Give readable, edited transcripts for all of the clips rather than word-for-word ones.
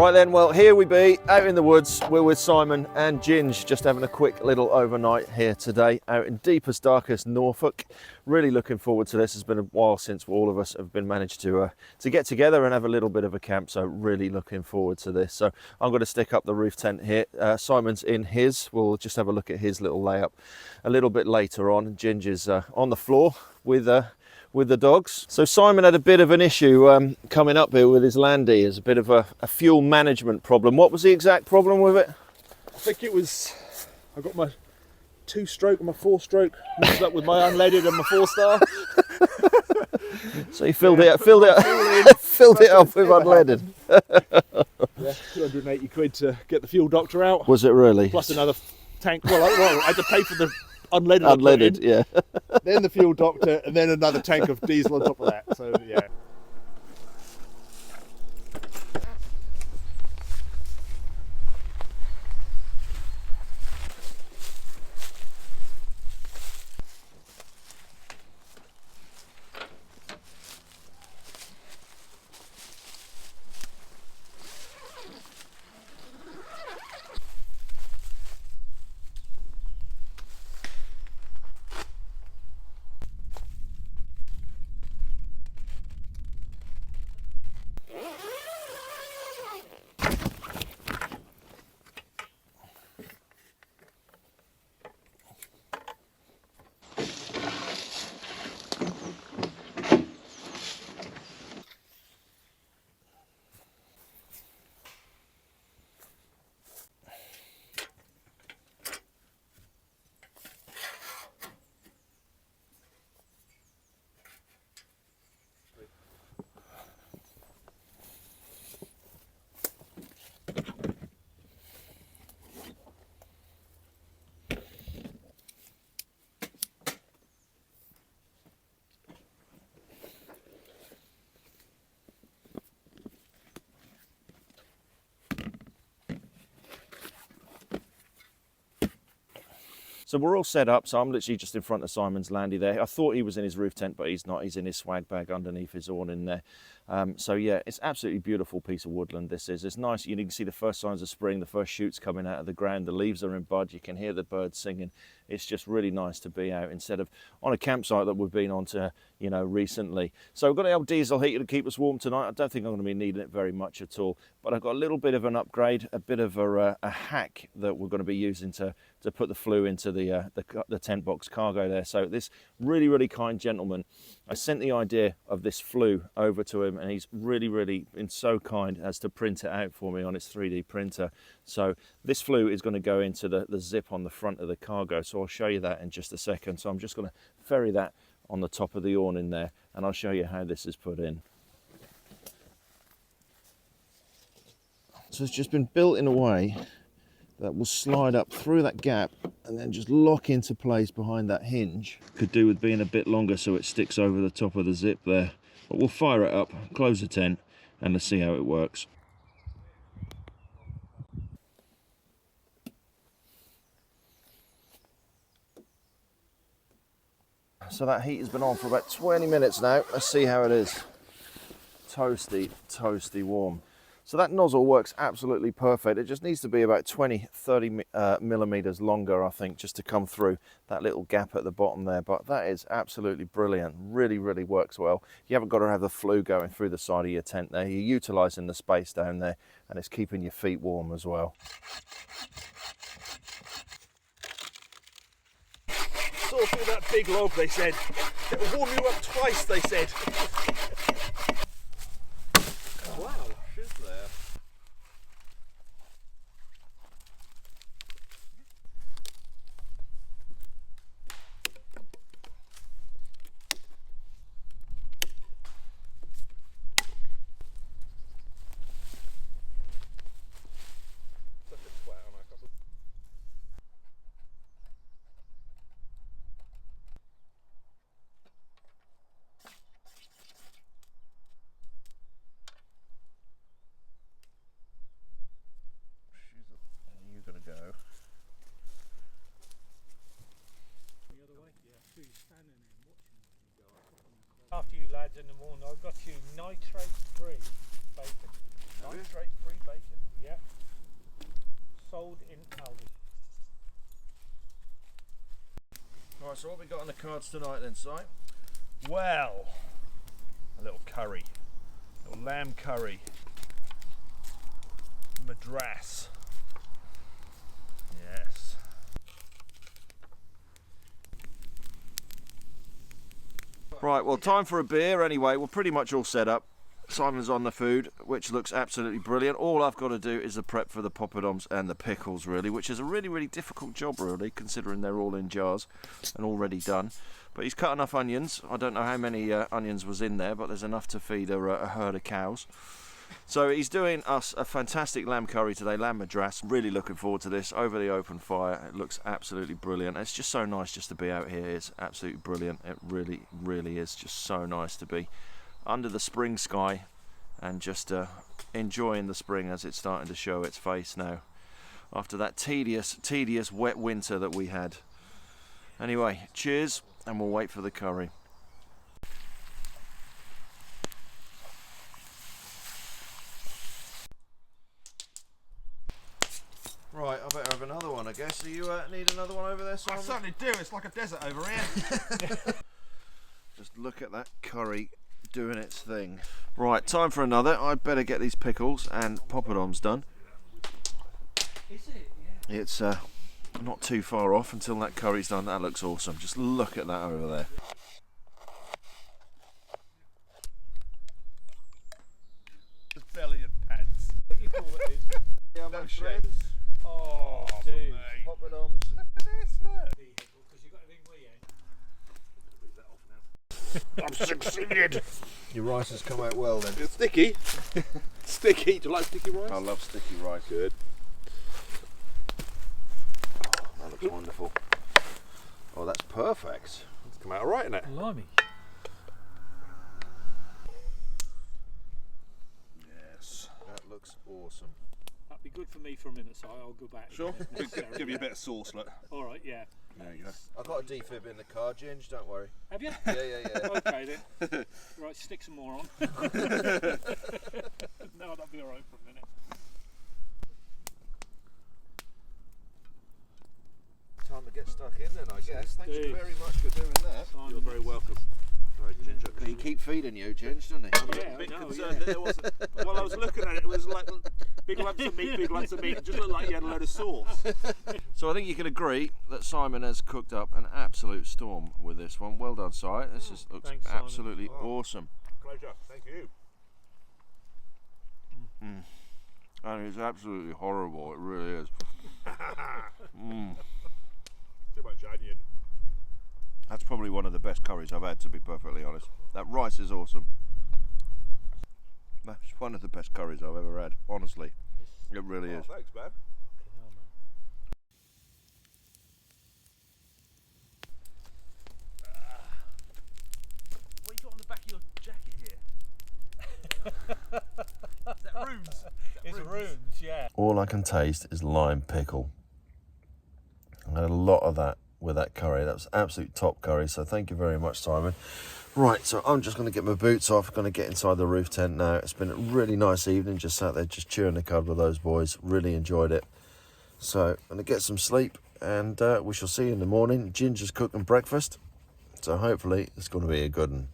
Right then, well, here we be, out in the woods. We're with Simon and Ginge, just having a quick little overnight here today, out in deepest, darkest Norfolk. Really looking forward to this. It's been a while since all of us have been managed to get together and have a little bit of a camp, so really looking forward to this. So I'm going to stick up the roof tent here. Simon's in his. We'll just have a look at his little layup a little bit later on. Ginge is on the floor with the dogs. So Simon had a bit of an issue coming up here with his Landy. It's a bit of a fuel management problem. What was the exact problem with it? I think it was, I got my 2-stroke and my 4-stroke mixed up with my unleaded and my 4-star. So you filled it up with unleaded. Yeah, 280 quid to get the fuel doctor out. Was it really? Plus another tank. Well, I had to pay for the unleaded. Unleaded, yeah. Then the fuel doctor, and then another tank of diesel on top of that. So yeah. So we're all set up, so I'm literally just in front of Simon's Landy there. I thought he was in his roof tent, but he's not. He's in his swag bag underneath his awning there. So yeah, it's absolutely beautiful piece of woodland this is. It's nice, you can see the first signs of spring, the first shoots coming out of the ground, the leaves are in bud, you can hear the birds singing. It's just really nice to be out instead of on a campsite that we've been on to, you know, recently. So we've got an old diesel heater to keep us warm tonight. I don't think I'm going to be needing it very much at all, but I've got a little bit of an upgrade, a bit of a hack that we're going to be using to put the flue into the Tentbox Cargo there. So this really kind gentleman, I sent the idea of this flue over to him, and he's really been so kind as to print it out for me on his 3D printer. So this flue is going to go into the zip on the front of the cargo, so I'll show you that in just a second. So I'm just going to ferry that on the top of the awning there, and I'll show you how this is put in. So it's just been built in a way that will slide up through that gap and then just lock into place behind that hinge. Could do with being a bit longer so it sticks over the top of the zip there. But we'll fire it up, close the tent, and let's see how it works. So that heat has been on for about 20 minutes now. Let's see how it is. Toasty warm. So that nozzle works absolutely perfect. It just needs to be about 20-30 millimeters longer, I think, just to come through that little gap at the bottom there. But that is absolutely brilliant. Really works well. You haven't got to have the flue going through the side of your tent there. You're utilizing the space down there, and it's keeping your feet warm as well. Saw through that big log, they said. It'll warm you up twice, they said. Wow, shiz there. Such a twat, aren't I? You're gonna go. The other way? Yeah. So you're standing there and watching you go. After you lads in the morning, I've got you nitrate-free bacon. Nitrate-free bacon. Yeah. Sold in Aldi. Right, so what we got on the cards tonight then, Si? Well, a little curry, a little lamb curry, Madras. Yes. Right, well, time for a beer anyway. We're pretty much all set up. Simon's on the food, which looks absolutely brilliant. All I've got to do is the prep for the poppadoms and the pickles, really, which is a really, really difficult job, really, considering they're all in jars and already done. But he's cut enough onions. I don't know how many onions was in there, but there's enough to feed a herd of cows. So he's doing us a fantastic lamb curry today, Lamb Madras. Really looking forward to this, over the open fire. It looks absolutely brilliant. It's just so nice just to be out here. It's absolutely brilliant. It really, really is just so nice to be under the spring sky and just enjoying the spring as it's starting to show its face now after that tedious wet winter that we had. Anyway, cheers, and we'll wait for the curry. Right, I better have another one, I guess. Do you need another one over there, Simon? I certainly do. It's like a desert over here. Just look at that curry doing its thing. Right, time for another. I'd better get these pickles and poppadoms done. Is it? Yeah. It's not too far off until that curry's done. That looks awesome. Just look at that over there. It's belly and pants. What do you call it? Yeah, No my shame. friends. Oh, dude. Poppadoms. Look at this, look. Because you've got everything we ain't. I've succeeded. Your rice has come out well then. It's sticky. Sticky. Do you like sticky rice? I love sticky rice. Good. Oh, that looks wonderful. Oh, that's perfect. It's come out alright, isn't it? Blimey. Yes. That looks awesome. That'd be good for me for a minute, so I'll go back. Sure. if necessary. Give you a bit of sauce, look. All right, yeah. There you go. I've got a defib in the car, Ginge, don't worry. Have you? Yeah. Okay then. Right, stick some more on. No, that'll be all right for a minute. Time to get stuck in then, I guess. Thank you Indeed. very much for doing that. You're very welcome. Sorry, Ginger. He keep feeding you, Ginge, doesn't he? Yeah, A bit I know, concerned that there wasn't. While I was looking at it, it was like big lumps of meat, big lumps of meat. It just looked like you had a load of sauce. So I think you can agree that Simon has cooked up an absolute storm with this one. Well done, Si. This just looks Thanks, Simon. absolutely Oh. awesome. Pleasure. Thank you. And it's absolutely horrible. It really is. Too much onion. That's probably one of the best curries I've had, to be perfectly honest. That rice is awesome. That's one of the best curries I've ever had, honestly. It really is. Oh, thanks, man. What you got on the back of your jacket here? Is that runes? It's runes, yeah. All I can taste is lime pickle. I had a lot of that with that curry. That was absolute top curry, so thank you very much, Simon. Right, so I'm just going to get my boots off, going to get inside the roof tent now. It's been a really nice evening, just sat there just chewing the cud with those boys. Really enjoyed it. So I'm going to get some sleep, and we shall see you in the morning. Ginger's cooking breakfast, so hopefully it's going to be a good one.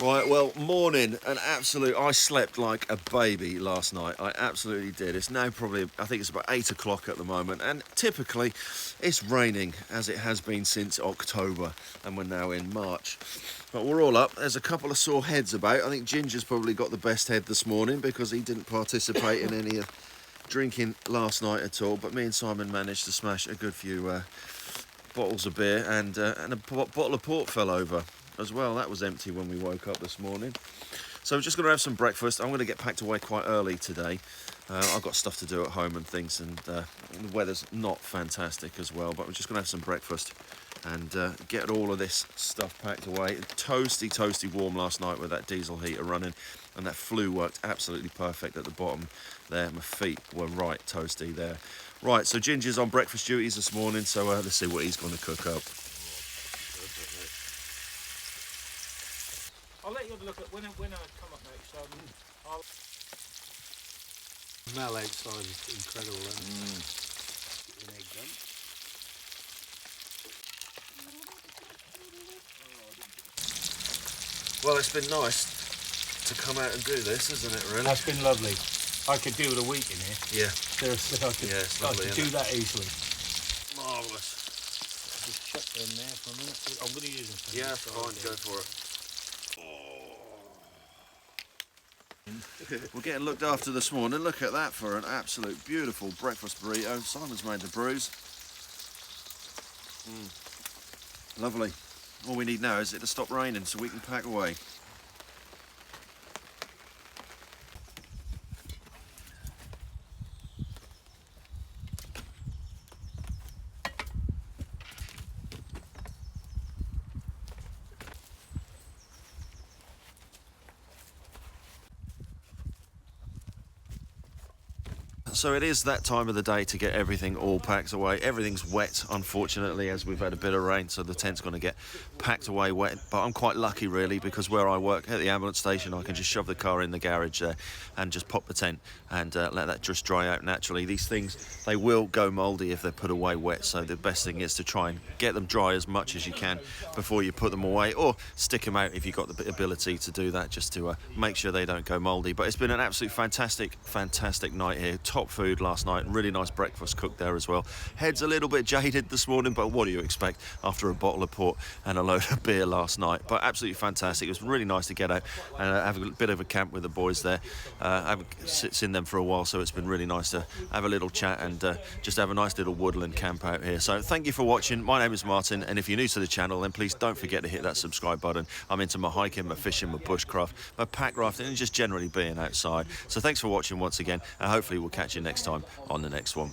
Right, well, morning, I slept like a baby last night. I absolutely did. It's now probably, I think it's about 8 o'clock at the moment, and typically it's raining, as it has been since October, and we're now in March. But we're all up. There's a couple of sore heads about. I think Ginger's probably got the best head this morning because he didn't participate in any drinking last night at all, but me and Simon managed to smash a good few bottles of beer, and a bottle of port fell over as well. That was empty when we woke up this morning. So we're just going to have some breakfast. I'm going to get packed away quite early today, I've got stuff to do at home and things, and the weather's not fantastic as well, but we're just going to have some breakfast and get all of this stuff packed away. Toasty warm last night with that diesel heater running, and that flue worked absolutely perfect at the bottom there. My feet were right toasty there. Right, so Ginger's on breakfast duties this morning, so let's see what he's going to cook up. I'll let you have a look at when I come up next. I'll... The smell outside is incredible. Isn't it? An egg done. Well, it's been nice to come out and do this, isn't it, really? That's been lovely. I could do with a week in here. Yeah. Seriously, It's lovely, I could do that easily. Marvellous. Just chuck them there for a minute. I'm going to use them. Yeah, fine, go for it. We're getting looked after this morning. Look at that for an absolute beautiful breakfast burrito. Simon's made the brews. Lovely. All we need now is it to stop raining so we can pack away. So it is that time of the day to get everything all packed away. Everything's wet, unfortunately, as we've had a bit of rain, so the tent's going to get packed away wet. But I'm quite lucky, really, because where I work at the ambulance station, I can just shove the car in the garage there and just pop the tent and let that just dry out naturally. These things, they will go mouldy if they're put away wet, so the best thing is to try and get them dry as much as you can before you put them away, or stick them out if you've got the ability to do that, just to make sure they don't go mouldy. But it's been an absolute fantastic night here. Top food last night, really nice breakfast cooked there as well. Head's a little bit jaded this morning, but what do you expect after a bottle of port and a load of beer last night? But absolutely fantastic. It was really nice to get out and have a bit of a camp with the boys there. I haven't seen them for a while, so it's been really nice to have a little chat and just have a nice little woodland camp out here. So thank you for watching. My name is Martin, and if you're new to the channel, then please don't forget to hit that subscribe button. I'm into my hiking, my fishing, my bushcraft, my pack rafting, and just generally being outside. So thanks for watching once again, and hopefully we'll catch you next time on the next one.